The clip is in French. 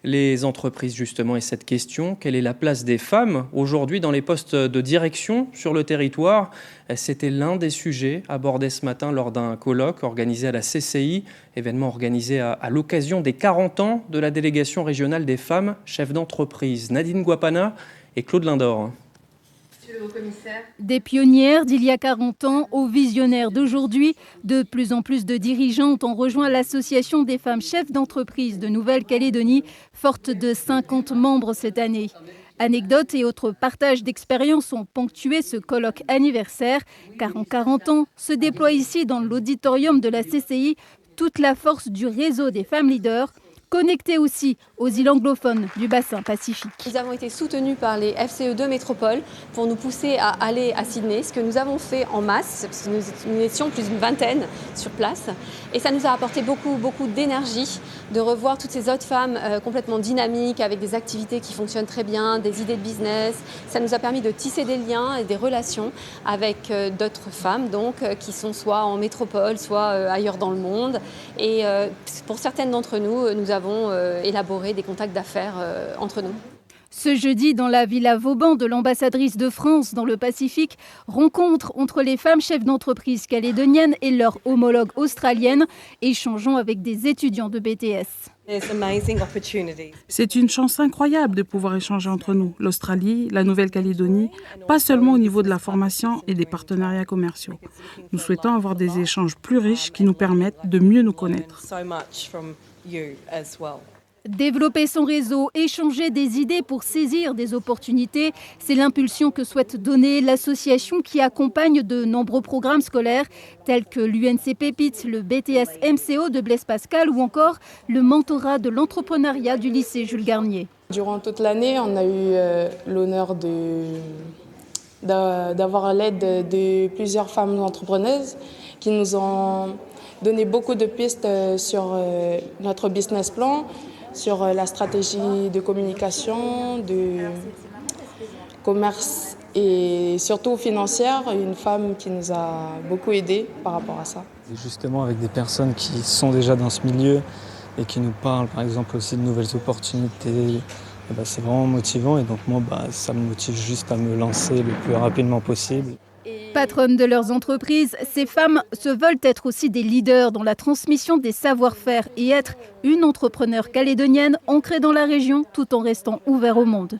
les entreprises justement et cette question. Quelle est la place des femmes aujourd'hui dans les postes de direction sur le territoire? C'était l'un des sujets abordés ce matin lors d'un colloque organisé à la CCI, événement organisé à l'occasion des 40 ans de la délégation régionale des femmes chefs d'entreprise. Nadine Guapana et Claude Lindor. Des pionnières d'il y a 40 ans aux visionnaires d'aujourd'hui, de plus en plus de dirigeantes ont rejoint l'association des femmes chefs d'entreprise de Nouvelle-Calédonie, forte de 50 membres cette année. Anecdotes et autres partages d'expériences ont ponctué ce colloque anniversaire, car en 40 ans se déploie ici dans l'auditorium de la CCI toute la force du réseau des femmes leaders, connectés aussi aux îles anglophones du bassin Pacifique. Nous avons été soutenus par les FCE2 Métropole pour nous pousser à aller à Sydney, ce que nous avons fait en masse, parce que nous étions plus d'une vingtaine sur place. Et ça nous a apporté beaucoup d'énergie de revoir toutes ces autres femmes complètement dynamiques, avec des activités qui fonctionnent très bien, des idées de business. Ça nous a permis de tisser des liens et des relations avec d'autres femmes donc, qui sont soit en métropole, soit ailleurs dans le monde. Et pour certaines d'entre nous, nous avons élaboré des contacts d'affaires entre nous. Ce jeudi, dans la Villa Vauban de l'ambassadrice de France dans le Pacifique, rencontre entre les femmes chefs d'entreprise calédoniennes et leurs homologues australiennes, échangeant avec des étudiants de BTS. C'est une chance incroyable de pouvoir échanger entre nous, l'Australie, la Nouvelle-Calédonie, pas seulement au niveau de la formation et des partenariats commerciaux. Nous souhaitons avoir des échanges plus riches qui nous permettent de mieux nous connaître. Développer son réseau, échanger des idées pour saisir des opportunités, c'est l'impulsion que souhaite donner l'association qui accompagne de nombreux programmes scolaires tels que l'UNC Pépite, le BTS MCO de Blaise Pascal ou encore le mentorat de l'entrepreneuriat du lycée Jules Garnier. Durant toute l'année, on a eu l'honneur d'avoir l'aide de plusieurs femmes entrepreneuses qui nous ont donné beaucoup de pistes sur notre business plan, sur la stratégie de communication, de commerce et surtout financière, une femme qui nous a beaucoup aidés par rapport à ça. Et justement avec des personnes qui sont déjà dans ce milieu et qui nous parlent par exemple aussi de nouvelles opportunités, c'est vraiment motivant et donc moi ça me motive juste à me lancer le plus rapidement possible. Patronnes de leurs entreprises, ces femmes se veulent être aussi des leaders dans la transmission des savoir-faire et être une entrepreneure calédonienne ancrée dans la région tout en restant ouvert au monde.